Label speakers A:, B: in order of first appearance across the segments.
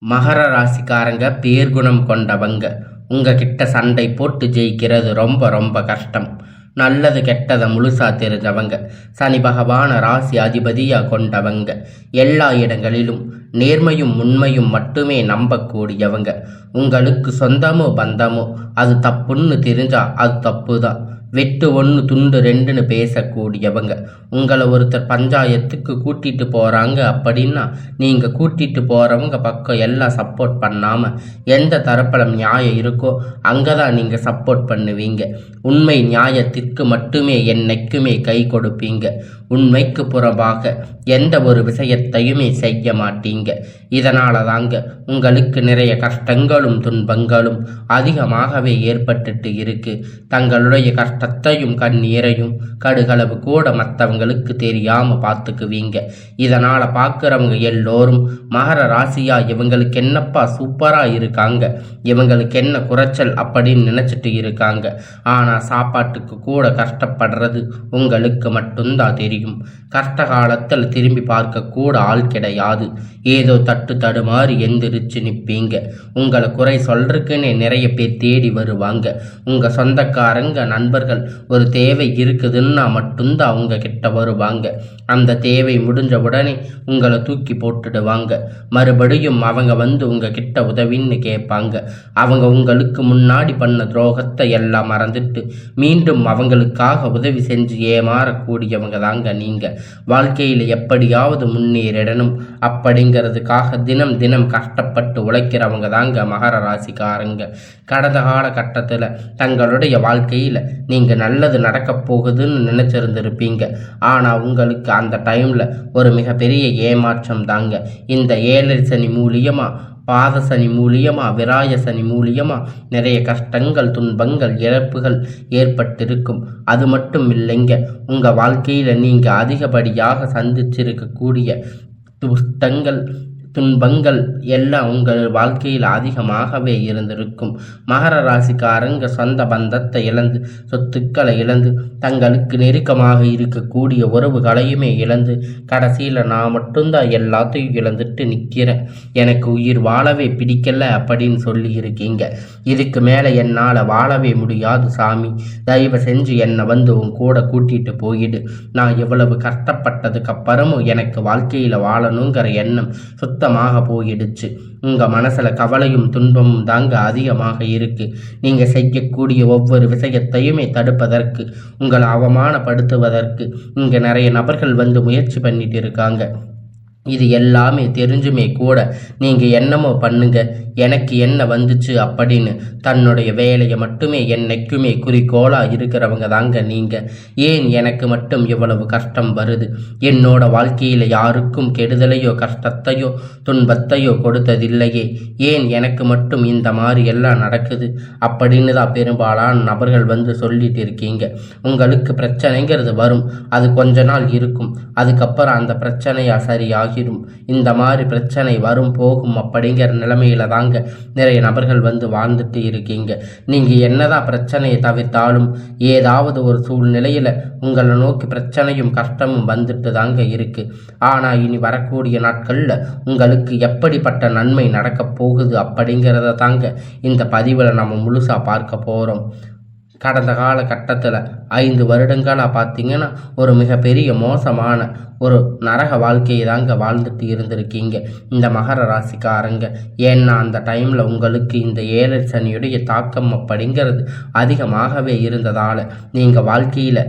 A: மகர ராசிக்காரங்க பேர்குணம் கொண்டவங்க. உங்ககிட்ட சண்டை போட்டு ஜெயிக்கிறது ரொம்ப ரொம்ப கஷ்டம். நல்லது கெட்டதை முழுசா தெரிஞ்சவங்க. சனி பகவான ராசி அதிபதியா கொண்டவங்க. எல்லா இடங்களிலும் நேர்மையும் உண்மையும் மட்டுமே நம்பக்கூடியவங்க. உங்களுக்கு சொந்தமோ பந்தமோ அது தப்புன்னு தெரிஞ்சா அது தப்பு தான். வெட்டு ஒன்று துண்டு ரெண்டுன்னு பேசக்கூடியவங்க. உங்களை ஒருத்தர் பஞ்சாயத்துக்கு கூட்டிட்டு போகிறாங்க அப்படின்னா நீங்கள் கூட்டிட்டு போகிறவங்க பக்கம் எல்லாம் சப்போர்ட் பண்ணாமல் எந்த தரப்பில் நியாயம் இருக்கோ அங்கே தான் நீங்கள் சப்போர்ட் பண்ணுவீங்க. உண்மை நியாயத்திற்கு மட்டுமே என்னைக்குமே கை கொடுப்பீங்க. உண்மைக்கு புறம்பாக எந்த ஒரு விஷயத்தையுமே செய்ய மாட்டீங்க. இதனால தாங்க உங்களுக்கு நிறைய கஷ்டங்களும் துன்பங்களும் அதிகமாகவே ஏற்பட்டுட்டு இருக்கு. தங்களுடைய கஷ்டத்தையும் கண்ணீரையும் கடுகளவு கூட மற்றவங்களுக்கு தெரியாம பார்த்துக்குவீங்க. இதனால பார்க்குறவங்க எல்லோரும் மகர ராசியா இவங்களுக்கு என்னப்பா சூப்பரா இருக்காங்க, இவங்களுக்கு என்ன குறைச்சல் அப்படின்னு நினைச்சிட்டு இருக்காங்க. ஆனா சாப்பாட்டுக்கு கூட கஷ்டப்படுறது உங்களுக்கு மட்டும்தான் தெரியும். கஷ்ட காலத்தில் திரும்பி பார்க்க கூட ஆள் கிடையாது. ஏதோ தட்டு தடுமாறி எந்திரிச்சு நிற்பீங்க. உங்களை குறை சொல்றதுக்குன்னே நிறைய பேர் தேடி வருவாங்க. உங்க சொந்தக்காரங்க நண்பர்கள் ஒரு தேவை இருக்குதுன்னா மட்டும்தான் அவங்க கிட்ட வருவாங்க. அந்த தேவை முடிஞ்ச உடனே உங்களை தூக்கி போட்டுடுவாங்க. மறுபடியும் அவங்க வந்து உங்க கிட்ட உதவின்னு கேட்பாங்க. அவங்க உங்களுக்கு முன்னாடி பண்ண துரோகத்தை எல்லாம் மறந்துட்டு மீண்டும் அவங்களுக்காக உதவி செஞ்சு ஏமாறக்கூடியவங்க தாங்க நீங்க. வாழ்க்கையில் எப்படியாவது முன்னேறிடணும் அப்படிங்கிறதுக்காக தினம் தினம் கஷ்டப்பட்டு உழைக்கிறவங்க தாங்க மகர ராசிக்காரங்க. கடந்த காலகட்டத்தில் தங்களுடைய வாழ்க்கையில் நீங்கள் நல்லது நடக்க போகுதுன்னு நினச்சிருந்துருப்பீங்க. ஆனால் உங்களுக்கு அந்த டைமில் ஒரு மிகப்பெரிய ஏமாற்றம் தாங்க. இந்த 7 சனி மூலியமாக, பாத சனி மூலியமா, விராய சனி மூலியமா நிறைய கஷ்டங்கள் துன்பங்கள் இழப்புகள் ஏற்பட்டிருக்கும். அது மட்டும் இல்லைங்க, உங்க வாழ்க்கையில நீங்க அதிகப்படியாக சந்திச்சிருக்கக்கூடிய துன்பங்கள் எல்லாம் உங்கள் வாழ்க்கையில் அதிகமாகவே இருந்திருக்கும். மகர ராசிக்காரங்க சொந்த பந்தத்தை இழந்து, சொத்துக்களை இழந்து, தங்களுக்கு நெருக்கமாக இருக்கக்கூடிய உறவுகளையுமே இழந்து, கடைசியில் நான் மட்டும்தான் எல்லாத்தையும் இழந்துட்டு நிற்கிறேன், எனக்கு உயிர் வாழவே பிடிக்கல அப்படின்னு சொல்லி இருக்கீங்க. இதுக்கு மேலே என்னால் வாழவே முடியாது சாமி, தயவு செஞ்சு என்னை வந்து உன் கூட கூட்டிட்டு போயிடு. நான் எவ்வளவு கஷ்டப்பட்டதுக்கு அப்புறமும் எனக்கு வாழ்க்கையில் வாழணுங்கிற எண்ணம் சுத்தமாக போயிடுச்சு. உங்க மனசுல கவலையும் துன்பமும் தாங்க அதிகமாக இருக்கு. நீங்க செய்யக்கூடிய ஒவ்வொரு விஷயத்தையுமே தடுப்பதற்கு, உங்களை அவமானப்படுத்துவதற்கு இங்க நிறைய நபர்கள் வந்து முயற்சி பண்ணிட்டு இருக்காங்க. இது எல்லாமே தெரிஞ்சுமே கூட நீங்கள் என்னமோ பண்ணுங்க, எனக்கு என்ன வந்துச்சு அப்படின்னு தன்னுடைய வேலையை மட்டுமே என்னைக்குமே குறிக்கோளாக இருக்கிறவங்க தாங்க நீங்கள். ஏன் எனக்கு மட்டும் இவ்வளவு கஷ்டம் வருது, என்னோட வாழ்க்கையில் யாருக்கும் கெடுதலையோ கஷ்டத்தையோ துன்பத்தையோ கொடுத்ததில்லையே, ஏன் எனக்கு மட்டும் இந்த மாதிரி எல்லாம் நடக்குது அப்படின்னு தான் பெரும்பாலான நபர்கள் வந்து சொல்லிட்டு இருக்கீங்க. உங்களுக்கு பிரச்சனைங்கிறது வரும், அது கொஞ்ச நாள் இருக்கும், அதுக்கப்புறம் அந்த பிரச்சனையா சரியாகிடும். இந்த மாதிரி பிரச்சனை வரும் போகும் அப்படிங்கிற நிலைமையில தாங்க நிறைய நபர்கள் வந்து வாழ்ந்துட்டு இருக்கீங்க. நீங்க என்னதான் பிரச்சனையை தவிர்த்தாலும் ஏதாவது ஒரு சூழ்நிலையில உங்களை நோக்கி பிரச்சனையும் கஷ்டமும் வந்துட்டு தாங்க இருக்கு. ஆனா இனி வரக்கூடிய நாட்கள்ல உங்களுக்கு எப்படிப்பட்ட நன்மை நடக்க போகுது அப்படிங்கிறத தாங்க இந்த பதிவில் நம்ம முழுசா பார்க்க போறோம். கடந்த காலகட்டத்தில் 5 வருடங்களாக பார்த்தீங்கன்னா ஒரு மிகப்பெரிய மோசமான ஒரு நரக வாழ்க்கையை தாங்க வாழ்ந்துட்டு இருந்திருக்கீங்க இந்த மகர ராசிக்காரங்க. ஏன்னா அந்த டைமில் உங்களுக்கு இந்த 7 சனியுடைய தாக்கம் அப்படிங்கிறது அதிகமாகவே இருந்ததால் நீங்கள் வாழ்க்கையில்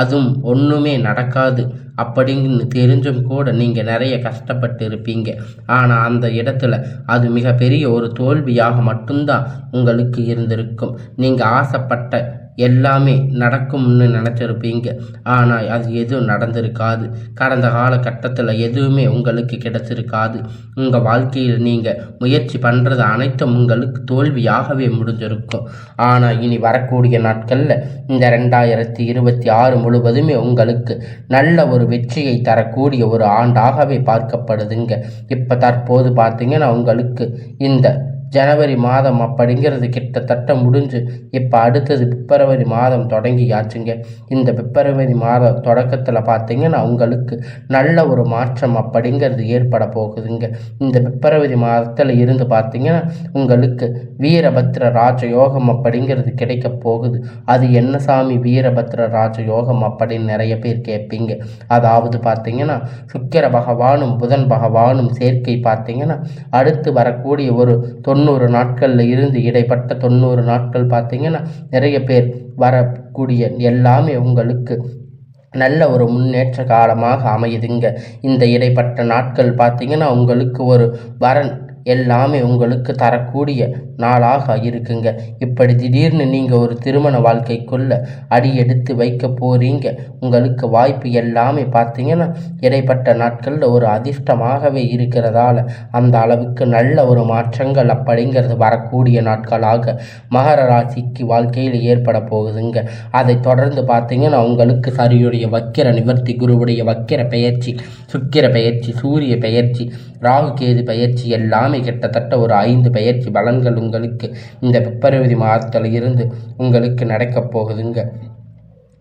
A: அதுவும் ஒன்றுமே நடக்காது அப்படின்னு தெரிஞ்சும் கூட நீங்கள் நிறைய கஷ்டப்பட்டு இருப்பீங்க. ஆனால் அந்த இடத்துல அது மிகப்பெரிய ஒரு தோல்வியாக மட்டும்தான் உங்களுக்கு இருந்திருக்கும். நீங்கள் ஆசைப்பட்ட எல்லாமே நடக்கும்னு நினச்சிருப்பீங்க, ஆனால் அது எதுவும் நடந்திருக்காது. கடந்த காலகட்டத்தில் எதுவுமே உங்களுக்கு கிடைச்சிருக்காது. உங்கள் வாழ்க்கையில் நீங்கள் முயற்சி பண்ணுறது அனைத்தும் உங்களுக்கு தோல்வியாகவே முடிஞ்சிருக்கும். ஆனால் இனி வரக்கூடிய நாட்களில் இந்த 2026 முழுவதுமே உங்களுக்கு நல்ல ஒரு வெற்றியை தரக்கூடிய ஒரு ஆண்டாகவே பார்க்கப்படுதுங்க. இப்போ தற்போது பார்த்தீங்கன்னா உங்களுக்கு இந்த ஜனவரி மாதம் அப்படிங்கிறது கிட்டத்தட்ட முடிஞ்சு இப்போ அடுத்தது பிப்ரவரி மாதம் தொடங்கியாச்சுங்க. இந்த பிப்ரவரி மாதம் தொடக்கத்தில் பார்த்தீங்கன்னா உங்களுக்கு நல்ல ஒரு மாற்றம் அப்படிங்கிறது ஏற்பட போகுதுங்க. இந்த பிப்ரவரி மாதத்தில் இருந்து பார்த்தீங்கன்னா உங்களுக்கு வீரபத்ர ராஜயோகம் அப்படிங்கிறது கிடைக்க போகுது. அது என்ன சாமி வீரபத்ர ராஜயோகம் அப்படின்னு நிறைய பேர் கேட்பீங்க. அதாவது பார்த்தீங்கன்னா சுக்கிர பகவானும் புதன் பகவானும் சேர்க்கை பார்த்தீங்கன்னா அடுத்து வரக்கூடிய ஒரு 90 நாட்களில் இருந்து இடைப்பட்ட 90 நாட்கள் பார்த்தீங்கன்னா நிறைய பேர் வரக்கூடிய எல்லாமே உங்களுக்கு நல்ல ஒரு முன்னேற்ற காலமாக அமையுதுங்க. இந்த இடைப்பட்ட நாட்கள் பார்த்தீங்கன்னா உங்களுக்கு ஒரு வரன் எல்லாமே உங்களுக்கு தரக்கூடிய நாளாக இருக்குங்க. இப்படி திடீர்னு நீங்கள் ஒரு திருமண வாழ்க்கைக்குள்ள அடி எடுத்து வைக்க போறீங்க. உங்களுக்கு வாய்ப்பு எல்லாமே பார்த்தீங்கன்னா இடைப்பட்ட நாட்களில் ஒரு அதிர்ஷ்டமாகவே இருக்கிறதால அந்த அளவுக்கு நல்ல ஒரு மாற்றங்கள் அப்படிங்கிறது வரக்கூடிய நாட்களாக மகர ராசிக்கு வாழ்க்கையில் ஏற்பட போகுதுங்க. அதை தொடர்ந்து பார்த்தீங்கன்னா உங்களுக்கு சரியுடைய வக்கிர நிவர்த்தி, குருவுடைய வக்கிர பெயர்ச்சி, சுக்கிர பெயர்ச்சி, சூரிய பெயர்ச்சி, ராகு கேது பெயர்ச்சி எல்லாமே கிட்டத்தட்ட ஒரு 5 பெயர்ச்சி பலன்கள் உங்களுக்கு இந்த பிப்ரவரி மாதத்தில் இருந்து உங்களுக்கு நடக்கப் போகுதுங்க.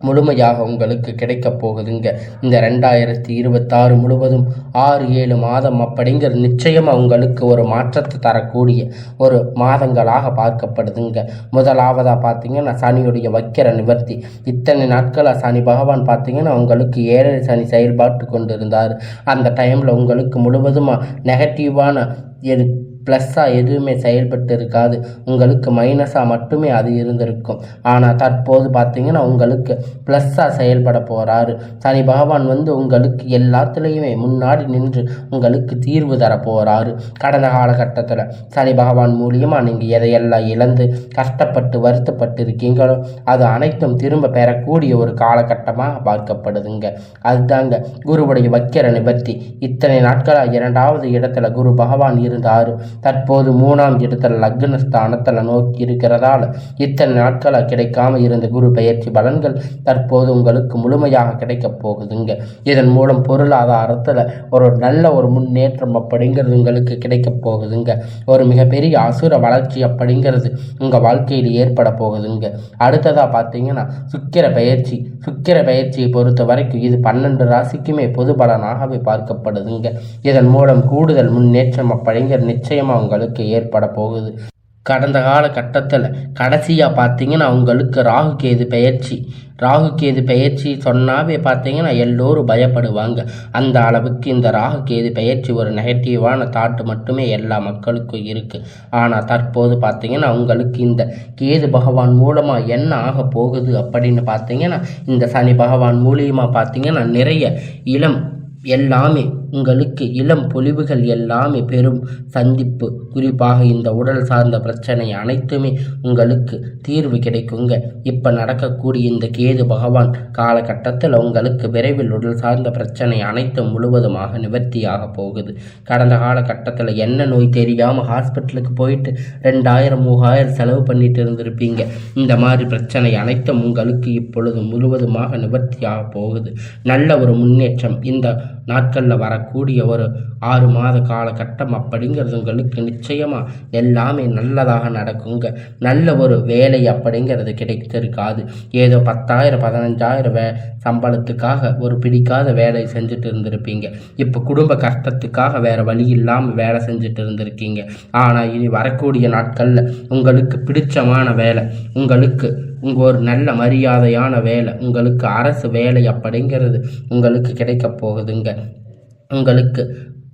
A: முழுமையாக உங்களுக்கு கிடைக்கப் போகுதுங்க. இந்த 2026 முழுவதும் 6-7 மாதம் அப்படிங்கிறது நிச்சயமாக உங்களுக்கு ஒரு மாற்றத்தை தரக்கூடிய ஒரு மாதங்களாக பார்க்கப்படுதுங்க. முதலாவதாக பார்த்தீங்கன்னா சனியுடைய வக்கிர நிவர்த்தி. இத்தனை நாட்களாக சனி பகவான் பார்த்தீங்கன்னா உங்களுக்கு 7 சனி செயல்பாட்டு கொண்டு இருந்தார். அந்த டைமில் உங்களுக்கு முழுவதுமாக நெகட்டிவான ப்ளஸ்ஸாக எதுவுமே செயல்பட்டு இருக்காது. உங்களுக்கு மைனஸாக மட்டுமே அது இருந்திருக்கும். ஆனால் தற்போது பார்த்தீங்கன்னா உங்களுக்கு ப்ளஸ்ஸாக செயல்பட போகிறாரு. சனி பகவான் உங்களுக்கு எல்லாத்துலேயுமே முன்னாடி நின்று உங்களுக்கு தீர்வு தர போகிறாரு. கடந்த காலகட்டத்தில் சனி பகவான் மூலியமாக நீங்கள் எதையெல்லாம் இழந்து கஷ்டப்பட்டு வருத்தப்பட்டு இருக்கீங்களோ அது அனைத்தும் திரும்ப பெறக்கூடிய ஒரு காலகட்டமாக பார்க்கப்படுதுங்க. அதுதாங்க குருவுடைய வக்கிர நிவர்த்தி. இத்தனை நாட்களாக 2வது இடத்துல குரு பகவான் இருந்தார். தற்போது 3ஆம் இடத்துல லக்னஸ்தானத்தில் நோக்கி இருக்கிறதால இத்தனை நாட்களாக கிடைக்காம இருந்த குரு பெயர்ச்சி பலன்கள் தற்போது உங்களுக்கு முழுமையாக கிடைக்கப் போகுதுங்க. இதன் மூலம் பொருளாதாரத்தில் ஒரு நல்ல ஒரு முன்னேற்றம் அப்படிங்கிறது உங்களுக்கு கிடைக்கப் போகுதுங்க. ஒரு மிகப்பெரிய அசுர வளர்ச்சி அப்படிங்கிறது உங்கள் வாழ்க்கையில் ஏற்பட போகுதுங்க. அடுத்ததாக பார்த்தீங்கன்னா சுக்கிர பெயர்ச்சி. சுக்கிர பெயர்ச்சியை பொறுத்த வரைக்கும் இது 12 ராசிக்குமே பொது பலனாகவே பார்க்கப்படுதுங்க. இதன் மூலம் கூடுதல் முன்னேற்றம் அப்படிங்கிற நிச்சயமாக உங்களுக்கு ஏற்பட போகுது. கடந்த காலகட்டத்தில் கடைசியாக பார்த்தீங்கன்னா உங்களுக்கு ராகு கேது பெயர்ச்சி சொன்னாவே பார்த்தீங்கன்னா எல்லோரும் பயப்படுவாங்க. அந்த அளவுக்கு இந்த ராகு கேது பெயர்ச்சி ஒரு நெகட்டிவான தாட்டு மட்டுமே எல்லா மக்களுக்கும் இருக்குது. ஆனால் தற்போது பார்த்தீங்கன்னா உங்களுக்கு இந்த கேது பகவான் மூலமாக என்ன ஆக போகுது அப்படின்னு பார்த்தீங்கன்னா இந்த சனி பகவான் மூலியமாக பார்த்தீங்கன்னா நிறைய எல்லாமே உங்களுக்கு இளம் பொலிவுகள் எல்லாமே பெரும் சந்திப்பு. குறிப்பாக இந்த உடல் சார்ந்த பிரச்சனை அனைத்துமே உங்களுக்கு தீர்வு கிடைக்குங்க. இப்போ நடக்கக்கூடிய இந்த கேது பகவான் காலகட்டத்தில் உங்களுக்கு விரைவில் உடல் சார்ந்த பிரச்சனை அனைத்தும் முழுவதுமாக நிவர்த்தியாக போகுது. கடந்த காலகட்டத்தில் என்ன நோய் தெரியாமல் ஹாஸ்பிட்டலுக்கு போயிட்டு 2000-3000 செலவு பண்ணிட்டு இருந்திருப்பீங்க. இந்த மாதிரி பிரச்சனை அனைத்தும் உங்களுக்கு இப்பொழுது முழுவதுமாக நிவர்த்தியாக போகுது. நல்ல ஒரு முன்னேற்றம் இந்த நாட்களில் வரக்கூடிய ஒரு 6 மாத காலகட்டம் அப்படிங்கிறது உங்களுக்கு நிச்சயமாக எல்லாமே நல்லதாக நடக்குங்க. நல்ல ஒரு வேலை அப்படிங்கிறது கிடைத்திருக்காது. ஏதோ 10,000 15,000 சம்பளத்துக்காக ஒரு பிடிக்காத வேலை செஞ்சுட்டு இருந்திருப்பீங்க. இப்போ குடும்ப கஷ்டத்துக்காக வேறு வழி இல்லாமல் வேலை செஞ்சுட்டு இருந்திருக்கீங்க. ஆனால் இனி வரக்கூடிய நாட்களில் உங்களுக்கு பிடிச்சமான வேலை, உங்களுக்கு ஒரு நல்ல மரியாதையான வேலை, உங்களுக்கு அரசு வேலை அப்படிங்கிறது உங்களுக்கு கிடைக்க போகுதுங்க. உங்களுக்கு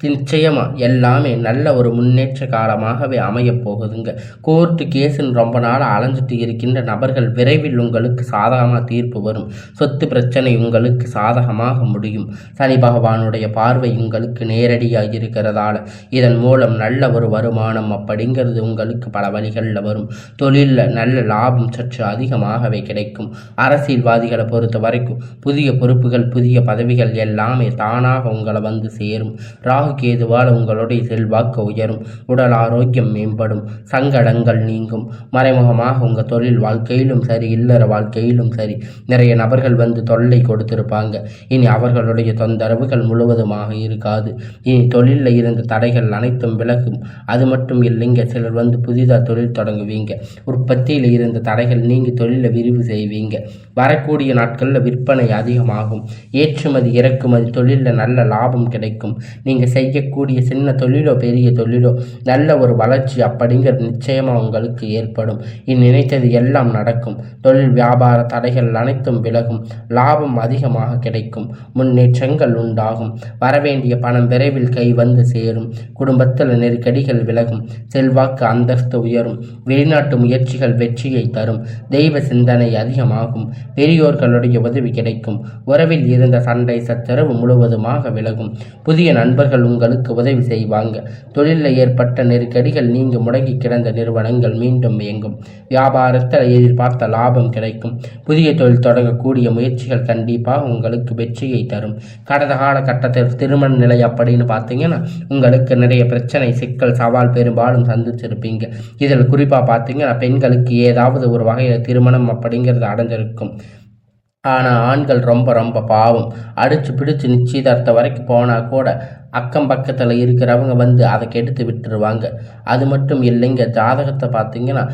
A: நிச்சயமாக எல்லாமே நல்ல ஒரு முன்னேற்ற காலமாகவே அமையப் போகுதுங்க. கோர்ட்டு கேஸுன்னு ரொம்ப நாள் அலைஞ்சிட்டு இருக்கின்ற நபர்கள் விரைவில் உங்களுக்கு சாதகமாக தீர்ப்பு வரும். சொத்து பிரச்சனை உங்களுக்கு சாதகமாக முடியும். சனி பகவானுடைய பார்வை உங்களுக்கு நேரடியாக இருக்கிறதால இதன் மூலம் நல்ல ஒரு வருமானம் அப்படிங்கிறது உங்களுக்கு பல வழிகளில் வரும். தொழிலில் நல்ல லாபம் சற்று அதிகமாகவே கிடைக்கும். அரசியல்வாதிகளை பொறுத்த வரைக்கும் புதிய பொறுப்புகள், புதிய பதவிகள் எல்லாமே தானாக உங்களை வந்து சேரும். ராகு கேதுவால் உங்களுடைய செல்வாக்கு உயரும், உடல் ஆரோக்கியம் மேம்படும், சங்கடங்கள் நீங்கும். மறைமுகமாக உங்கள் தொழில் வாழ்க்கையிலும் சரி, இல்லற வாழ்க்கையிலும் சரி, நிறைய நபர்கள் வந்து தொல்லை கொடுத்திருப்பாங்க. இனி அவர்களுடைய தொந்தரவுகள் முழுவதுமாக இருக்காது. இனி தொழிலில் இருந்த தடைகள் அனைத்தும் விலகும். அது மட்டும் இல்லைங்க, சிலர் வந்து புதிதாக தொழில் தொடங்குவீங்க. உற்பத்தியில் இருந்த தடைகள் நீங்கி தொழிலை விரிவு செய்வீங்க. வரக்கூடிய நாட்களில் விற்பனை அதிகமாகும். ஏற்றுமதி இறக்குமதி தொழிலில் நல்ல லாபம் கிடைக்கும். நீங்கள் செய்யக்கூடிய சின்ன தொழிலோ பெரிய தொழிலோ நல்ல ஒரு வளர்ச்சி அப்படிங்கிறது நிச்சயமாக உங்களுக்கு ஏற்படும். நினைத்தது எல்லாம் நடக்கும். தொழில் வியாபார தடைகள் அனைத்தும் விலகும். லாபம் அதிகமாக கிடைக்கும். முன்னேற்றங்கள் உண்டாகும். வரவேண்டிய பணம் விரைவில் கை வந்து சேரும். குடும்பத்தில் நெருக்கடிகள் விலகும். செல்வாக்கு அந்தஸ்து உயரும். வெளிநாட்டு முயற்சிகள் வெற்றியை தரும். தெய்வ சிந்தனை அதிகமாகும். பெரியோர்களுடைய உதவி கிடைக்கும். உறவில் இருந்த சண்டை சச்சரவு முழுவதுமாக விலகும். புதிய நண்பர்கள் உங்களுக்கு உதவி செய்வாங்க. தொழிலில் ஏற்பட்ட நெருக்கடிகள் நீங்க முடங்கி கிடந்த நிறுவனங்கள் மீண்டும் இயங்கும். வியாபாரத்தில் எதிர்பார்த்த லாபம் கிடைக்கும். புதிய தொழில் தொடங்கக்கூடிய முயற்சிகள் கண்டிப்பாக உங்களுக்கு வெற்றியை தரும். கடந்த காலகட்டத்தில் திருமண நிலை அப்படின்னு பார்த்தீங்கன்னா உங்களுக்கு நிறைய பிரச்சனை, சிக்கல், சவால் பெரும்பாலும் சந்திச்சிருப்பீங்க. இதில் குறிப்பாக பார்த்தீங்கன்னா பெண்களுக்கு ஏதாவது ஒரு வகையில் திருமணம் அப்படிங்கிறது அடைஞ்சிருக்கும். ஆனால் ஆண்கள் ரொம்ப ரொம்ப பாவம். அடித்து பிடிச்சி நிச்சயதார்த்தம் வரைக்கும் போனால் கூட அக்கம் பக்கத்தில் இருக்கிறவங்க வந்து அதை கெடுத்து விட்டுருவாங்க. அது மட்டும் இல்லைங்க, ஜாதகத்தை பார்த்தீங்கன்னா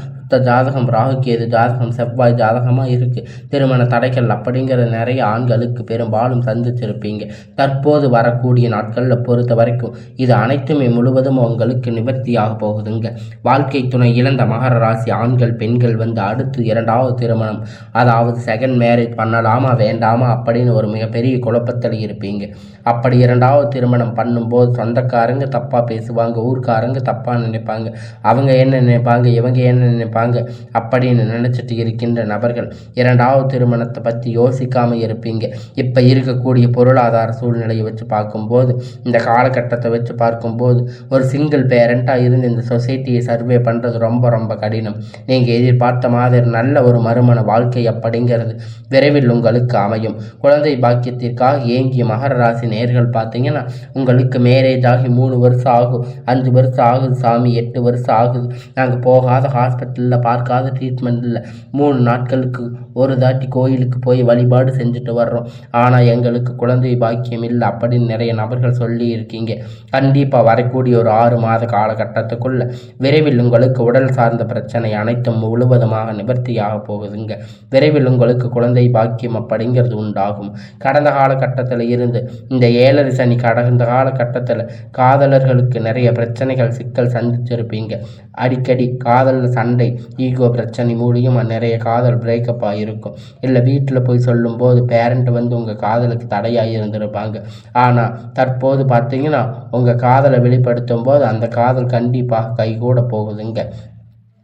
A: ஜாதகம் ராகுகேது ஜாதகம், செவ்வாய் ஜாதகமாக இருக்குது. திருமண தடைகள் அப்படிங்கிற நிறைய ஆண்களுக்கு பெரும்பாலும் சந்திச்சிருப்பீங்க. தற்போது வரக்கூடிய நாட்களில் பொறுத்த வரைக்கும் இது அனைத்துமே முழுவதும் உங்களுக்கு நிவர்த்தியாக போகுதுங்க. வாழ்க்கை துணை இழந்த மகர ராசி ஆண்கள் பெண்கள் வந்து அடுத்து இரண்டாவது திருமணம், அதாவது செகண்ட் மேரேஜ் பண்ணலாமா வேண்டாமா அப்படின்னு ஒரு மிகப்பெரிய குழப்பத்தில் இருப்பீங்க. அப்படி இரண்டாவது திருமணம் பண்ணும்போது சொந்தக்காரங்க தப்பாக பேசுவாங்க, ஊர்க்காரங்க தப்பாக நினைப்பாங்க, அவங்க என்ன நினைப்பாங்க, இவங்க என்ன நினைப்பாங்க அப்படின்னு நினைச்சிட்டு இருக்கின்ற நபர்கள் இரண்டாவது திருமணத்தை பற்றி யோசிக்காமல் இருப்பீங்க. இப்போ இருக்கக்கூடிய பொருளாதார சூழ்நிலையை வச்சு பார்க்கும்போது, இந்த காலகட்டத்தை வச்சு பார்க்கும்போது ஒரு சிங்கிள் பேரண்ட்டாக இருந்து இந்த சொசைட்டியை சர்வே பண்ணுறது ரொம்ப ரொம்ப கடினம். நீங்கள் எதிர்பார்த்த மாதிரி நல்ல ஒரு மறுமண வாழ்க்கை அப்படிங்கிறது விரைவில் உங்களுக்கு அமையும். குழந்தை பாக்கியத்திற்காக ஏங்கிய மகர ராசி நேயர்கள் பார்த்தீங்கன்னா உங்களுக்கு மேரேஜ் ஆகி 3 வருஷம் ஆகும், 5 வருஷம் ஆகுது சாமி, 8 வருஷம் ஆகுது, நாங்கள் போகாத ஹாஸ்பிட்டலில் பார்க்காத ட்ரீட்மெண்ட் இல்லை, 3 நாட்களுக்கு ஒரு தாட்டி கோயிலுக்கு போய் வழிபாடு செஞ்சுட்டு வர்றோம், ஆனால் எங்களுக்கு குழந்தை பாக்கியம் இல்லை அப்படின்னு நிறைய நபர்கள் சொல்லி இருக்கீங்க. கண்டிப்பாக வரக்கூடிய ஒரு 6 மாத காலகட்டத்துக்குள்ள விரைவில் உங்களுக்கு உடல் சார்ந்த பிரச்சனை அனைத்தும் முழுவதுமாக நிவர்த்தியாக போகுதுங்க. விரைவில் உங்களுக்கு குழந்தை பாக்கியம் அப்படிங்கிறது உண்டாகும். கடந்த காலகட்டத்தில் இருந்து இந்த 7 சனி கடந்த காலகட்டத்தில் காதலர்களுக்கு நிறைய பிரச்சனைகள் சிக்கல் சந்திச்சிருப்பீங்க. அடிக்கடி காதலில் சண்டை, ஈகோ பிரச்சனை மூலியமாக நிறைய காதல் பிரேக்கப் ஆகிருக்கும். இல்லை வீட்டில் போய் சொல்லும்போது பேரண்ட் வந்து உங்கள் காதலுக்கு தடையாக இருந்திருப்பாங்க. ஆனால் தற்போது பார்த்தீங்கன்னா உங்கள் காதலை வெளிப்படுத்தும் போது அந்த காதல் கண்டிப்பாக கைகூட போகுதுங்க.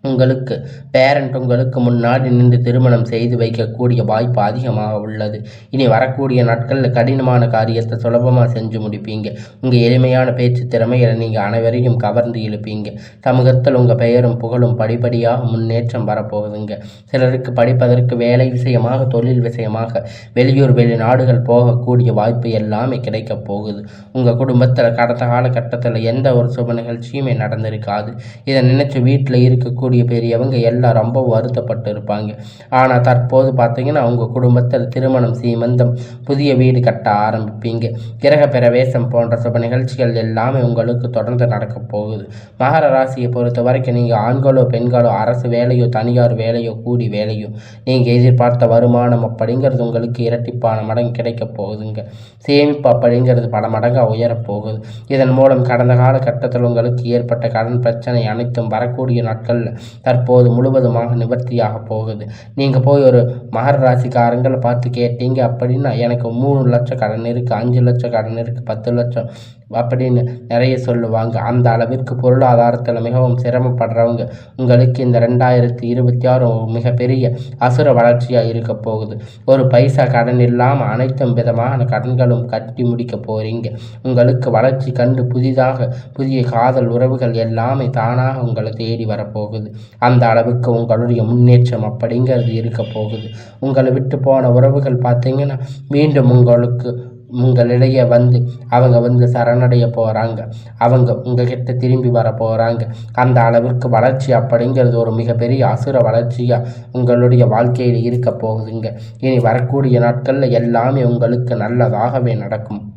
A: உங்களுக்கு பேரண்ட் உங்களுக்கு முன்னாடி நின்று திருமணம் செய்து வைக்கக்கூடிய வாய்ப்பு அதிகமாக உள்ளது. இனி வரக்கூடிய நாட்களில் கடினமான காரியத்தை சுலபமாக செஞ்சு முடிப்பீங்க. உங்கள் எளிமையான பேச்சு திறமைகளை நீங்கள் அனைவரையும் கவர்ந்து இழுப்பீங்க. சமூகத்தில் உங்கள் பெயரும் புகழும் படிப்படியாக முன்னேற்றம் வரப்போகுதுங்க. சிலருக்கு படிப்பதற்கு வேலை விஷயமாக, தொழில் விஷயமாக வெளியூர் வெளிநாடுகள் போகக்கூடிய வாய்ப்பு எல்லாமே கிடைக்கப் போகுது. உங்கள் குடும்பத்தில் கடந்த காலகட்டத்தில் எந்த ஒரு சுப நிகழ்ச்சியுமே நடந்திருக்காது. இதை நினைச்சு வீட்டில் இருக்கக்கூடிய பெரியவங்க எல்லாம் ரொம்ப வருத்தப்பட்டு இருப்பாங்க. ஆனால் தற்போது பார்த்தீங்கன்னா உங்கள் குடும்பத்தில் திருமணம், சீமந்தம், புதிய வீடு கட்ட ஆரம்பிப்பீங்க. கிரக பிரவேசம் போன்ற சுப நிகழ்ச்சிகள் எல்லாமே உங்களுக்கு தொடர்ந்து நடக்க போகுது. மகர ராசியை பொறுத்த வரைக்கும் நீங்கள் ஆண்களோ பெண்களோ, அரசு வேலையோ தனியார் வேலையோ கூடி வேலையோ, நீங்கள் எதிர்பார்த்த வருமானம் அப்படிங்கிறது உங்களுக்கு இரட்டிப்பான மடங்கு கிடைக்க போகுதுங்க. சேமிப்பு அப்படிங்கிறது பல மடங்காக உயரப்போகுது. இதன் மூலம் கடந்த காலகட்டத்தில் உங்களுக்கு ஏற்பட்ட கடன் பிரச்சனை அனைத்தும் வரக்கூடிய நாட்களில் தற்போது முழுவதுமாக நிவர்த்தியாக போகுது. நீங்கள் போய் ஒரு மகர ராசிக்காரங்களை பார்த்து கேட்டீங்க அப்படின்னா எனக்கு 3 லட்சம் கடன் இருக்குது, 5 லட்சம் கடன் இருக்குது, 10 லட்சம் அப்படின்னு நிறைய சொல்லுவாங்க. அந்த அளவிற்கு பொருளாதாரத்தில் மிகவும் சிரமப்படுறவங்க உங்களுக்கு இந்த 2026 மிகப்பெரிய அசுர வளர்ச்சியாக இருக்க போகுது. ஒரு பைசா கடன் இல்லாமல் அனைத்தும் விதமான கடன்களும் கட்டி முடிக்க போகிறீங்க. உங்களுக்கு வளர்ச்சி கண்டு புதிய காதல் உறவுகள் எல்லாமே தானாக உங்களை தேடி வரப்போகுது. அந்த அளவுக்கு உங்களுடைய முன்னேற்றம் அப்படிங்கிறது இருக்க போகுது. உங்களை விட்டு போன உறவுகள் பார்த்தீங்கன்னா மீண்டும் உங்களுக்கு உங்களிடையே வந்து அவங்க சரணடைய போகிறாங்க. அவங்க உங்ககிட்ட திரும்பி வர போகிறாங்க. அந்த அளவிற்கு வளர்ச்சி அப்படிங்கிறது ஒரு மிகப்பெரிய அசுர வளர்ச்சியாக உங்களுடைய வாழ்க்கையில் இருக்க போகுதுங்க. இனி வரக்கூடிய நாட்களில் எல்லாமே உங்களுக்கு நல்லதாகவே நடக்கும்.